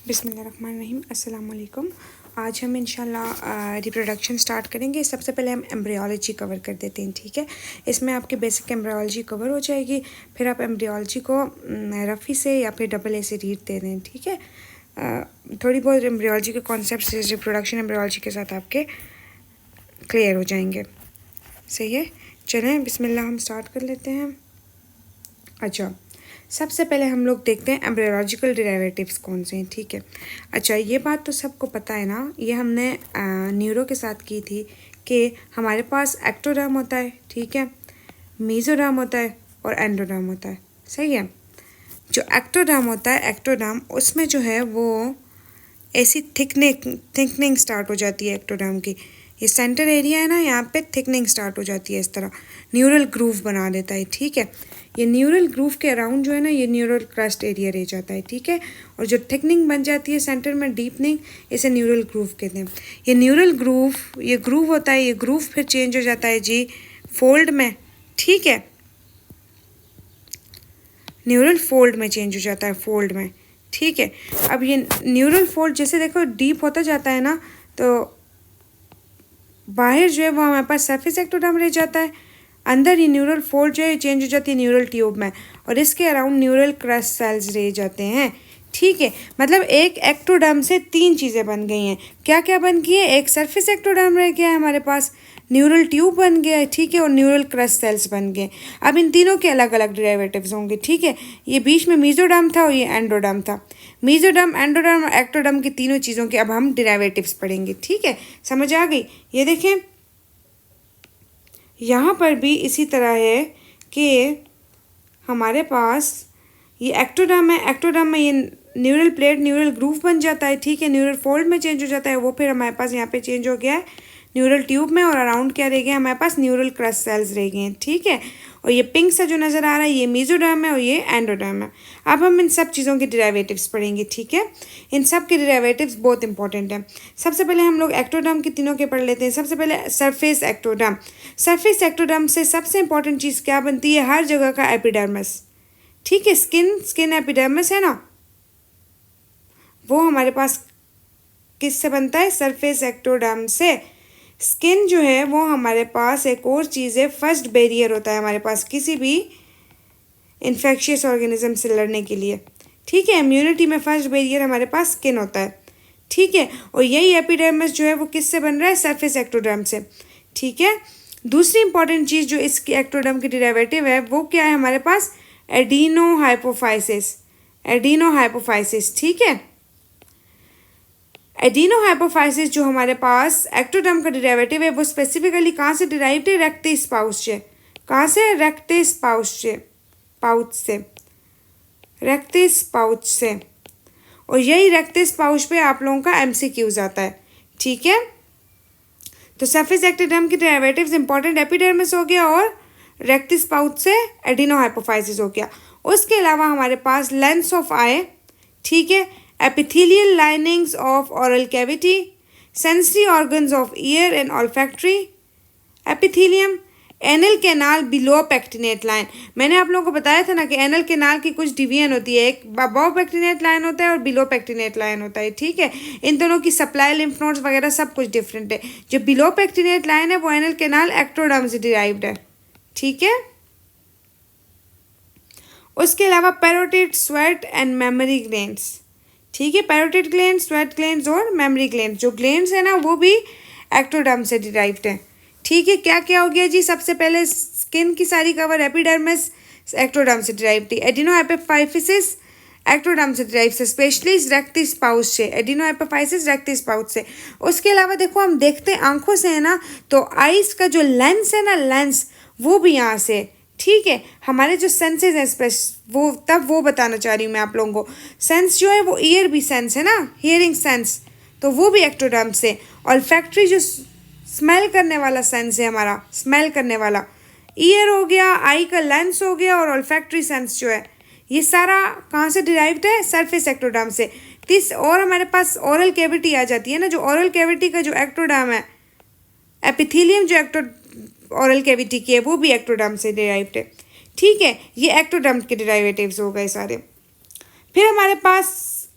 बिस्मिल्लाहिर्रहमानिर्रहीम अस्सलाम वालेकुम। आज हम इंशाल्लाह रिप्रोडक्शन स्टार्ट करेंगे। सबसे पहले हम एम्ब्रियोलॉजी कवर कर देते हैं, ठीक है। इसमें आपकी बेसिक एम्ब्रियोलॉजी कवर हो जाएगी, फिर आप एम्ब्रियोलॉजी को रफ़ी से या फिर डबल ए से रीड दे दें, ठीक है। थोड़ी बहुत एम्ब्रियोलॉजी के कॉन्सेप्ट रिप्रोडक्शन एम्ब्रियोलॉजी के साथ आपके क्लियर हो जाएंगे। सही है, चलें बिस्मिल्लाह हम स्टार्ट कर लेते हैं। अच्छा, सबसे पहले हम लोग देखते हैं एम्ब्रियोलॉजिकल डेरिवेटिव्स कौन से हैं, ठीक है। अच्छा, ये बात तो सबको पता है ना, ये हमने न्यूरो के साथ की थी कि हमारे पास एक्टोडर्म होता है, ठीक है, मीजोडर्म होता है और एंडोडर्म होता है। सही है। जो एक्टोडर्म होता है, एक्टोडर्म उसमें जो है वो ऐसी थिकनिंग स्टार्ट हो जाती है एक्टोडर्म की। ये सेंटर एरिया है ना, यहाँ पे थिकनिंग स्टार्ट हो जाती है, इस तरह न्यूरल ग्रूव बना देता है, ठीक है। ये न्यूरल ग्रूव के अराउंड जो है ना, ये न्यूरल क्रस्ट एरिया रह जाता है, ठीक है। और जो थिकनिंग बन जाती है सेंटर में, डीपनिंग, इसे न्यूरल ग्रूव कहते हैं। ये न्यूरल ग्रूव, ये ग्रूव होता है, ये ग्रूव फिर चेंज हो जाता है जी फोल्ड में, ठीक है। न्यूरल फोल्ड में चेंज हो जाता है, फोल्ड में, ठीक है। अब ये न्यूरल फोल्ड जैसे देखो डीप होता जाता है ना, तो बाहर जो है वो हमारे पास सरफेस एक्टोडर्म रह जाता है, अंदर ये न्यूरल फोल्ड जो है चेंज हो जाती है न्यूरल ट्यूब में, और इसके अराउंड न्यूरल क्रस्ट सेल्स रह जाते हैं, ठीक है। मतलब एक एक्टोडर्म से तीन चीज़ें बन गई हैं। क्या क्या बन गई है? एक सरफेस एक्टोडर्म रह गया है हमारे पास, न्यूरल ट्यूब बन गया है, ठीक है, और न्यूरल क्रस्ट सेल्स बन गए। अब इन तीनों के अलग अलग डेरिवेटिव्स होंगे, ठीक है। ये बीच में मीजोडर्म था और ये एंडोडर्म था। मीजोडर्म, एंडोडर्म और एक्टोडर्म की तीनों चीज़ों के अब हम डेरिवेटिव्स पढ़ेंगे, ठीक है। समझ आ गई? ये देखें, यहाँ पर भी इसी तरह है कि हमारे पास ये एक्टोडर्म है, एक्टोडर्म में ये न्यूरल प्लेट, न्यूरल ग्रूव बन जाता है, ठीक है, न्यूरल फोल्ड में चेंज हो जाता है, वो फिर हमारे पास यहाँ पे चेंज हो गया है न्यूरल ट्यूब में, और अराउंड क्या रह गया हमारे पास? न्यूरल क्रस्ट सेल्स रह गए हैं, ठीक है। और ये पिंक सा जो नज़र आ रहा है, ये मीजोडर्म है और ये एंडोडर्म है। अब हम इन सब चीज़ों के डेरिवेटिव्स पढ़ेंगे, ठीक है। इन सब के डेरिवेटिव्स बहुत इंपॉर्टेंट हैं। सबसे पहले हम लोग एक्टोडर्म के तीनों के पढ़ लेते हैं। सबसे पहले सरफेस एक्टोडर्म। सरफेस एक्टोडर्म से सबसे इंपॉर्टेंट चीज़ क्या बनती है? हर जगह का एपिडर्मिस, ठीक है। स्किन एपिडर्मिस है ना, वो हमारे पास किससे बनता है? सरफेस एक्टोडर्म से। स्किन जो है वो हमारे पास एक और चीज़ है, फर्स्ट बैरियर होता है हमारे पास किसी भी इन्फेक्शियस ऑर्गेनिज्म से लड़ने के लिए, ठीक है। इम्यूनिटी में फर्स्ट बैरियर हमारे पास स्किन होता है, ठीक है। और यही एपिडर्मिस जो है वो किससे बन रहा है? सरफेस एक्टोडर्म से, ठीक है। दूसरी इंपॉर्टेंट चीज़ जो इसकी एक्टोडर्म की डेरिवेटिव है वो क्या है हमारे पास? एडिनोहाइपोफाइसिस, एडिनोहाइपोफाइसिस, ठीक है। एडिनोहाइपोफाइसिस जो हमारे पास एक्टोडर्म का डेरिवेटिव है वो स्पेसिफिकली कहाँ से डिराइव्ड है? रेक्टिस पाउच से। कहाँ से? रेक्टिस पाउच से, पाउच से, रेक्टिस पाउच से। और यही रेक्टिस पाउच पे आप लोगों का एमसीक्यूज आता है, ठीक है। तो सरफेस एक्टोडर्म की डेरिवेटिव्स इंपॉर्टेंट, एपिडर्मिस हो गया और रेक्टिस पाउच से एडिनोहाइपोफाइसिस हो गया। उसके अलावा हमारे पास लेंस ऑफ आई, ठीक है, epithelial linings of oral cavity, sensory organs of ear and olfactory epithelium, anal canal below pectinate line. मैंने आप लोगों को बताया था ना कि एनल कैनाल की कुछ डिवीजन होती है, एक अबव पेक्टिनेट लाइन होता है और बिलो पेक्टिनेट लाइन होता है, ठीक है। इन दोनों की सप्लाई, लिम्फ नोड्स वगैरह सब कुछ डिफरेंट है। जो बिलो पेक्टिनेट लाइन है वो एनल कैनाल एक्टोडर्म से डिराइव्ड है, ठीक है। उसके अलावा parotid, sweat and mammary glands, ठीक है। पैरोटिड ग्लैंड, स्वेट ग्लैंड्स और मेमोरी ग्लैंड, जो ग्लैंड्स है ना वो भी एक्टोडर्म से डिराइव्ड है, ठीक है। क्या क्या हो गया जी? सबसे पहले स्किन की सारी कवर, एपिडर्मिस एक्टोडर्म से डिराइव्ड थी। एडिनोहाइपोफाइसिस एक्टोडर्म से डिराइव से, स्पेशली रेक्टिस पाउच से, एडिनोहाइपोफाइसिस रेक्टिस पाउच से। उसके अलावा देखो हम देखते हैं आंखों से है ना, तो आइस का जो लेंस है ना, लेंस वो भी यहाँ से, ठीक है। हमारे जो सेंसेस हैं वो तब वो बताना चाह रही हूँ मैं आप लोगों को। सेंस जो है वो ईयर भी सेंस है ना, हियरिंग सेंस, तो वो भी एक्टोडर्म से। ऑल्फैक्टरी जो स्मेल करने वाला सेंस है हमारा, स्मेल करने वाला, ईयर हो गया, आई का लेंस हो गया, और ऑल्फैक्टरी सेंस जो है ये सारा कहाँ से डिराइव्ड है? सरफेस एक्टोडर्म से। और हमारे पास ओरल कैविटी आ जाती है ना, जो ओरल कैविटी का जो एक्टोडर्म है, एपिथेलियम जो ओरल कैविटी की है वो भी एक्टोडर्म से डिराइव्ड है, ठीक है। ये एक्टोडर्म के डेरिवेटिव्स हो गए सारे। फिर हमारे पास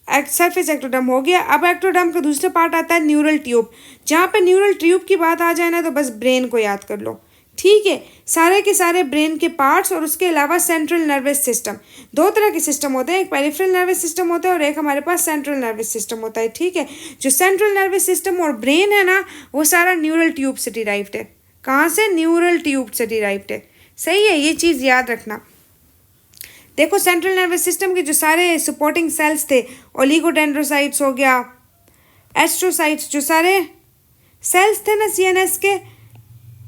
सरफेस एक्टोडर्म हो गया। अब एक्टोडर्म का दूसरा पार्ट आता है न्यूरल ट्यूब। जहाँ पे न्यूरल ट्यूब की बात आ जाए ना तो बस ब्रेन को याद कर लो, ठीक है। सारे के सारे ब्रेन के पार्ट्स और उसके अलावा सेंट्रल नर्वस सिस्टम, दो तरह के सिस्टम होते हैं, एक पेरिफेरल नर्वस सिस्टम होता है और एक हमारे पास सेंट्रल नर्वस सिस्टम होता है, ठीक है। जो सेंट्रल नर्वस सिस्टम और ब्रेन है ना वो सारा न्यूरल ट्यूब से डिराइव्ड है। कहाँ से? न्यूरल ट्यूब से डिराइव्ड है, सही है, ये चीज़ याद रखना। देखो सेंट्रल नर्वस सिस्टम के जो सारे सपोर्टिंग सेल्स थे, ओलिगोडेंड्रोसाइट्स हो गया, एस्ट्रोसाइट्स, जो सारे सेल्स थे ना सीएनएस के,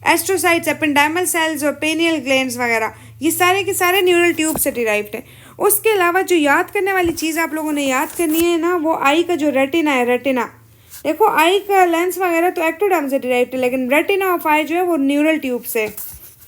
एस्ट्रोसाइट्स, एपेंडाइमल सेल्स और पेनियल ग्लैंड्स वगैरह, ये सारे के सारे न्यूरल ट्यूब से डिराइव्ड है। उसके अलावा जो याद करने वाली चीज़ आप लोगों ने याद करनी है ना, वो आई का जो रेटिना है, रेटिना। देखो आई का लेंस वगैरह तो एक्टोडर्म से डिराइव्ड है, लेकिन रेटिना ऑफ आई जो है वो न्यूरल ट्यूब से,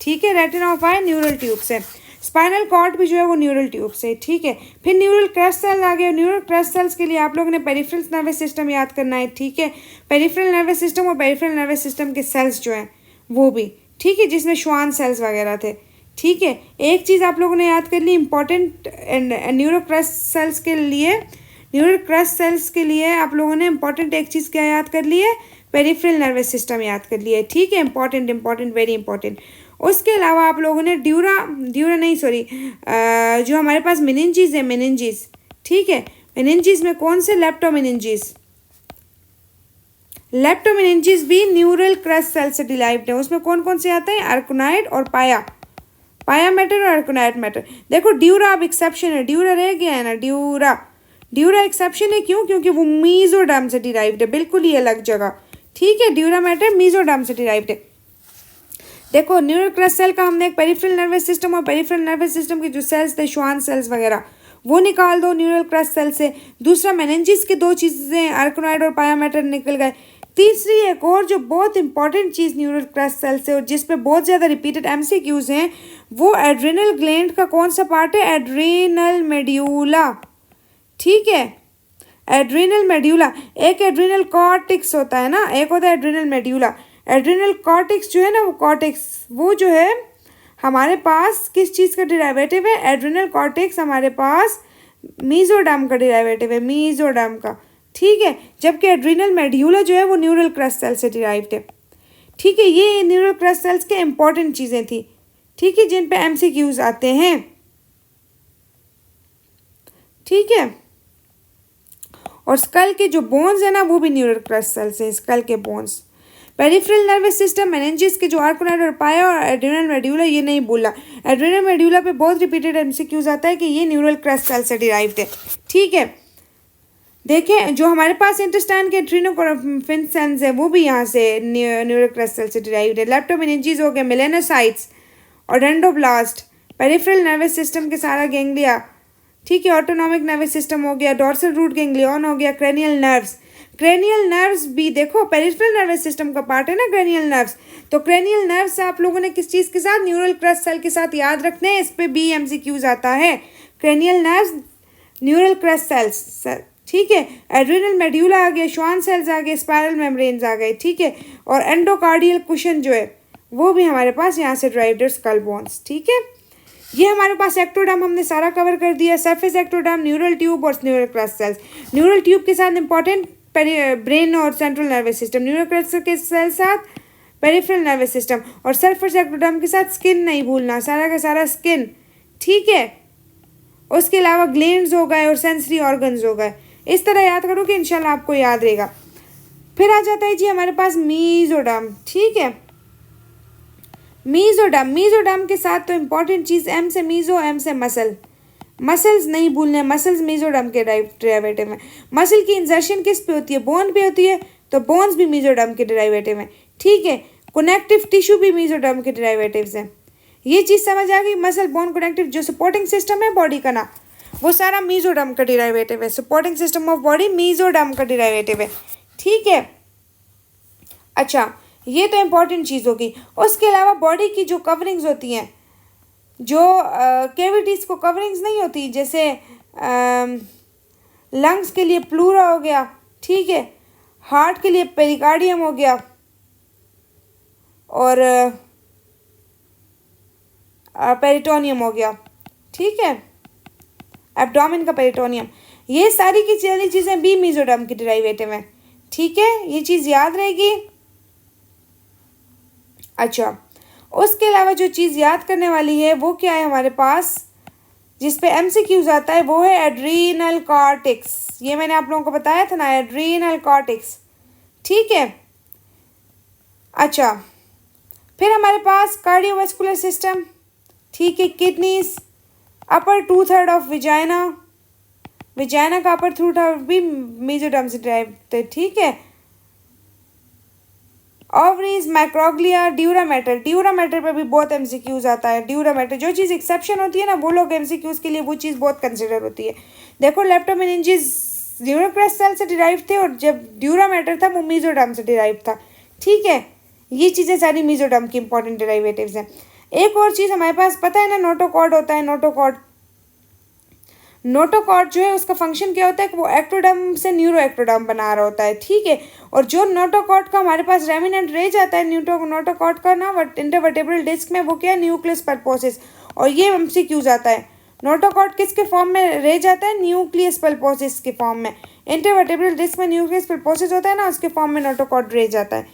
ठीक है। Retina of I neural tube से। स्पाइनल कॉर्ड भी जो है वो न्यूरल ट्यूब से, ठीक है। फिर न्यूरल क्रस्ट सेल आ गए। न्यूरल क्रस्ट सेल्स के लिए आप लोगों ने पेरिफेरल नर्वस सिस्टम याद करना है, ठीक है। पेरिफेरल नर्वस सिस्टम और पेरिफेरल नर्वस सिस्टम के सेल्स जो हैं वो भी, ठीक है, जिसमें श्वान सेल्स वगैरह थे, ठीक है। एक चीज़ आप लोगों ने याद कर ली इंपॉर्टेंट, न्यूरो क्रस्ट सेल्स के लिए, न्यूरल क्रस्ट सेल्स के लिए आप लोगों ने इंपॉर्टेंट एक चीज़ क्या याद कर ली है? पेरिफेरल नर्वस सिस्टम याद कर लिया है, ठीक है। Important important very important. उसके अलावा आप लोगों ने ड्यूरा नहीं सॉरी, जो हमारे पास मेनिंजीज है, मेनिंजीज, ठीक है। मेनिंजीज में कौन से? लेप्टोमेनिंजीज। लेप्टोमेनिंजीज भी न्यूरल क्रस्ट सेल से डिराइव्ड है। उसमें कौन कौन से आते हैं? आर्कोनाइड और पाया मैटर और आर्कोनाइड मैटर। देखो ड्यूरा अब एक्सेप्शन है, ड्यूरा रह गया है ना, ड्यूरा एक्सेप्शन है, क्यों? क्योंकि वो मीजोडर्म से डिराइव्ड है, बिल्कुल ही अलग जगह, ठीक है। ड्यूरा मैटर मीजोडर्म से डिराइव्ड है। देखो न्यूरल क्रस्ट सेल का हमने एक पेरिफेरल नर्वस सिस्टम और पेरिफेरल नर्वस सिस्टम के जो सेल्स थे, श्वान सेल्स वगैरह, वो निकाल दो न्यूरल क्रस्ट सेल से। दूसरा मेनिंजिस के दो चीज़ें, आर्कोनाइड और पाया मैटर निकल गए। तीसरी एक और जो बहुत इंपॉर्टेंट चीज़ न्यूरल क्रस्ट सेल से और जिस पे बहुत ज़्यादा रिपीटेड एमसीक्यूज हैं, वो एड्रिनल ग्लैंड का कौन सा पार्ट है? एड्रिनल मेड्यूला, ठीक है। एड्रिनल मेड्यूला, एक एड्रिनल कॉर्टेक्स होता है ना, एक होता है एड्रिनल मेड्यूला। एड्रिनल कॉर्टेक्स जो है ना, वो कॉर्टेक्स वो जो है हमारे पास किस चीज़ का डिराइवेटिव है? एड्रिनल कॉर्टेक्स हमारे पास मीजोडर्म का डिराइवेटिव है, मीजोडर्म का, ठीक है। जबकि एड्रिनल मेड्यूला जो है वो न्यूरल क्रस्ट सेल से डिराइव्ड है, ठीक है। ये न्यूरल क्रस्ट सेल्स के इंपॉर्टेंट चीज़ें थी, ठीक है, जिन पे एमसीक्यूज आते हैं, ठीक है। और स्कल के जो बोन्स है ना वो भी न्यूरल क्रस्ट सेल से, स्कल के bones. Peripheral nervous system, meninges के जो आर्कोनाइड और पाया और एड्रिनल मेड्यूला, ये नहीं बोला। एड्रिनल मेड्यूला पे बहुत रिपीटेड एमसीक्यूज आता है कि ये न्यूरल क्रस्ट सेल से डिराइव्ड है, ठीक है। देखें जो हमारे पास इंटेस्टाइन के ट्रिनोफिन्सेंस है वो भी यहाँ से न्यूरल क्रस्ट सेल से डिराइव्ड है। लेप्टोमेनिंजीज हो गए, मेलेनोसाइट्स और डेंड्रोब्लास्ट, पेरिफेरल नर्वस सिस्टम के सारा गैंग्लिया, ठीक है। ऑटोनॉमिक नर्वस सिस्टम हो गया, डॉर्सल रूट गैंग्लियन हो गया, क्रेनियल नर्व्स। क्रेनियल नर्व्स भी देखो पेरिफेरल नर्वस सिस्टम का पार्ट है ना क्रेनियल नर्व्स। तो क्रेनियल नर्व्स आप लोगों ने किस चीज़ के साथ? न्यूरल क्रस्ट सेल के साथ याद रखने हैं, इस पे भी एमसीक्यूज आता है। Cranial nerves, neural crest cells, ठीक है। एड्रिनल मेड्यूला आ गया, श्वान सेल्स आ गए, स्पाइरल मेम्ब्रेन्स आ गए, ठीक है। और एंडोकार्डियल कुशन जो है वो भी हमारे पास यहाँ से ड्राइव्ड है, स्कल बोन्स, ठीक है। ये हमारे पास एक्टोडर्म हमने सारा कवर कर दिया, सरफेस एक्टोडर्म, न्यूरल ट्यूब और neural crest cells. Neural tube के साथ इंपॉर्टेंट ब्रेन और central nervous system, neural crest के साथ पेरिफेरल नर्वस सिस्टम, और सरफेस एक्टोडर्म के साथ स्किन नहीं भूलना, सारा का सारा स्किन, ठीक है। उसके अलावा ग्लैंड्स हो गए और सेंसरी ऑर्गन्स हो गए। इस तरह याद करो कि इंशाल्लाह आपको याद रहेगा। फिर आ जाता है जी हमारे पास मीजोडर्म, ठीक है। मीजोडर्म के साथ तो इंपॉर्टेंट चीज़, एम से मीजो, एम से मसल, मसल्स नहीं भूलने, मसल्स मीजोडर्म के डेरिवेटिव में। मसल की इंजर्शन किस पे होती है? बोन पे होती है, तो बोन्स भी मीजोडर्म के डेरिवेटिव हैं, ठीक है। कनेक्टिव टिश्यू भी मीजोडर्म के डेरिवेटिव्स हैं। ये चीज़ समझ आ गई? मसल बोन कनेक्टिव जो सपोर्टिंग सिस्टम है बॉडी का ना, वो सारा मीजोडर्म का डेरिवेटिव है। Supporting system of body mesoderm का डेरिवेटिव है, ठीक है। अच्छा, ये तो इम्पॉर्टेंट चीज़ होगी। उसके अलावा बॉडी की जो कवरिंग्स होती हैं, जो कैविटीज़ को कवरिंग्स नहीं होती, जैसे लंग्स के लिए प्लूरा हो गया, ठीक है। हार्ट के लिए पेरिकार्डियम हो गया, और पेरिटोनियम हो गया, ठीक है। एब्डोमेन का पेरिटोनियम। ये सारी की सारी चीज़ें भी मीजोडर्म की डेरिवेटिव हैं, ठीक है, ये चीज़ याद रहेगी। अच्छा, उसके अलावा जो चीज़ याद करने वाली है वो क्या है हमारे पास, जिस पे एमसीक्यूज आता है, वो है एड्रीनल कॉर्टेक्स। ये मैंने आप लोगों को बताया था ना, एड्रीनल कॉर्टेक्स, ठीक है। अच्छा, फिर हमारे पास कार्डियोवास्कुलर सिस्टम, ठीक है, kidneys, upper 2/3 of vagina, vagina का अपर 2/3 भी मेजोडर्म से ड्राइव है, ठीक है। ओवरीज, मैक्रोग्लिया, ड्यूरामेटर, ड्यूरामेटर पे भी बहुत एमसीक्यूज आता है। ड्यूरामेटर, जो चीज़ एक्सेप्शन होती है ना, वो लोग एमसीक्यूज के लिए वो चीज़ बहुत कंसिडर होती है। देखो लेप्टोमेनिंजेस न्यूरोक्रस्ट सेल से डिराइव थे, और जब ड्यूरामेटर था वो मीजोडर्म से डिराइव था, ठीक है। ये चीज़ें सारी मीजोडर्म की इंपॉर्टेंट डिराइवेटिव्स हैं। एक और चीज़ हमारे पास पता है ना, नोटोकॉर्ड होता है, नोटोकॉर्ड। नोटोकॉर्ड जो है उसका फंक्शन क्या होता है कि वो एक्टोडर्म से न्यूरो एक्टोडर्म बना रहा होता है, ठीक है। और जो नोटोकॉर्ड का हमारे पास रेमिनेंट रह जाता है नोटोकॉर्ड का ना इंटरवर्टेब्रल डिस्क में, वो क्या है, न्यूक्लियस पल्पोसिस। और ये एमसीक्यूज आता है, नोटोकॉर्ड किसके फॉर्म में रह जाता है, न्यूक्लियस पल्पोसिस के फॉर्म में। इंटरवर्टेब्रल डिस्क में न्यूक्लियस पल्पोसिस होता है ना, उसके फॉर्म में नोटोकॉर्ड रह जाता है।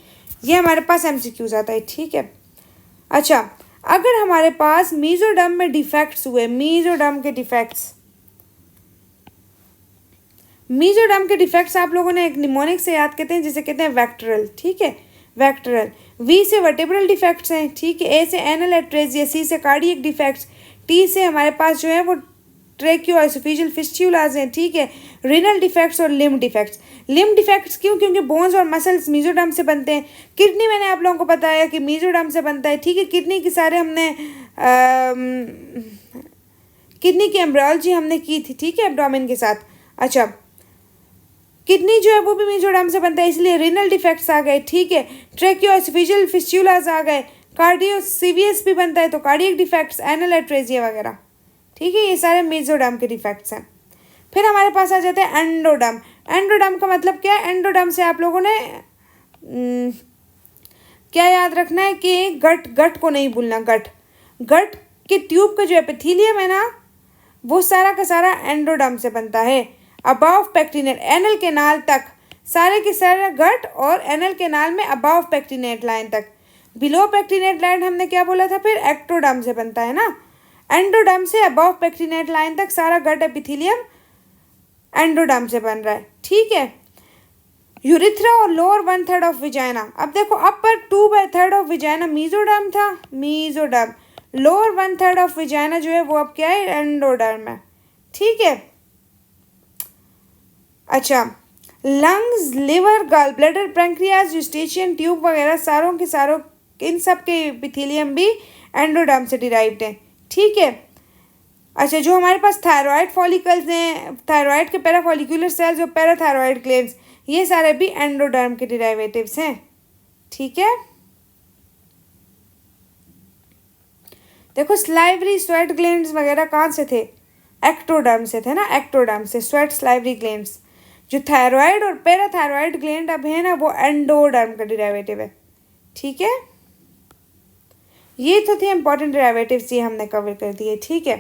ये हमारे पास एमसीक्यूज आता है, ठीक है। अच्छा, अगर हमारे पास मीजोडर्म में डिफेक्ट्स हुए, मीजोडर्म के डिफेक्ट्स, मीजोडर्म के डिफेक्ट्स आप लोगों ने एक निमोनिक से याद करते हैं, जिसे कहते हैं वेक्टरल, ठीक है, वेक्टरल। वी से वर्टेब्रल डिफेक्ट्स हैं, ठीक है। ए से एनल एट्रेजिया, सी से कार्डियक डिफेक्ट्स, टी से हमारे पास जो है वो ट्रेक्योएसोफेजियल फिस्टुलाज हैं, ठीक है। रिनल डिफेक्ट्स और लिम्ब डिफेक्ट्स। लिम्ब डिफेक्ट्स क्यों, क्योंकि बोन्स और मसल्स मीजोडर्म से बनते हैं। किडनी मैंने आप लोगों को बताया कि मीजोडर्म से बनता है, ठीक है। किडनी के सारे हमने किडनी की एम्ब्रियोलॉजी हमने की थी, ठीक है, एब्डोमेन के साथ। अच्छा, किडनी जो है वो भी मीजोडर्म से बनता है, इसलिए रिनल डिफेक्ट्स आ गए, ठीक है। ट्रेक्योएसोफेजियल फिस्टुलाज आ गए, कार्डियो सीवीएस भी बनता है, तो कार्डियक डिफेक्ट्स, एनल एट्रेजिया वगैरह, ठीक है, ये सारे मीजोडर्म के डिफेक्ट्स हैं। फिर हमारे पास आ जाते हैं एंडोडर्म। एंडोडर्म का मतलब क्या है, एंडोडर्म से आप लोगों ने क्या याद रखना है कि गट, गट को नहीं भूलना, गट, गट के ट्यूब का जो एपिथेलियम है ना, वो सारा का सारा एंडोडर्म से बनता है। अबाव पेक्टिनेट, एनल केनाल तक, सारे के सारे गट और एनल केनाल में अबाव पेक्टिनेट लाइन तक। बिलो पेक्टिनेट लाइन हमने क्या बोला था, फिर एक्टोडर्म से बनता है ना। एंडोडर्म से अबाव पेक्टिनेट लाइन तक सारा गट एपिथेलियम एंडोडर्म से बन रहा है, ठीक है। यूरिथ्रा और लोअर 1/3 ऑफ विजाइना, अब देखो अपर 2/3 ऑफ विजाइना मीजोडर्म था, मीजोडर्म। लोअर 1/3 ऑफ विजाइना जो है वो अब क्या है, एंडोडर्म है, ठीक है। अच्छा, lungs, liver, gall bladder, pancreas, Eustachian tube वगैरह सारों के सारों इन सब के एपिथेलियम भी एंडोडर्म से डिराइव्ड हैं, ठीक है। अच्छा, जो हमारे पास थायराइड फॉलिकल्स हैं, थायराइड के पैराफॉलिकुलर सेल्स और पैराथायराइड ग्लैंड्स, ये सारे भी एंडोडर्म के डिराइवेटिव्स हैं, ठीक है। देखो स्लाइवरी स्वेट ग्लैंड्स वगैरह कहाँ से थे, एक्टोडर्म से थे ना, एक्टोडर्म से स्वेट स्लाइवरी ग्लैंड्स। जो थायराइड और पैराथायराइड ग्लैंड अब है ना, वो एंडोडर्म का डिराइवेटिव है, ठीक है। ये तो थे इंपॉर्टेंट डेरिवेटिव्स, ये हमने कवर कर दिए, ठीक है।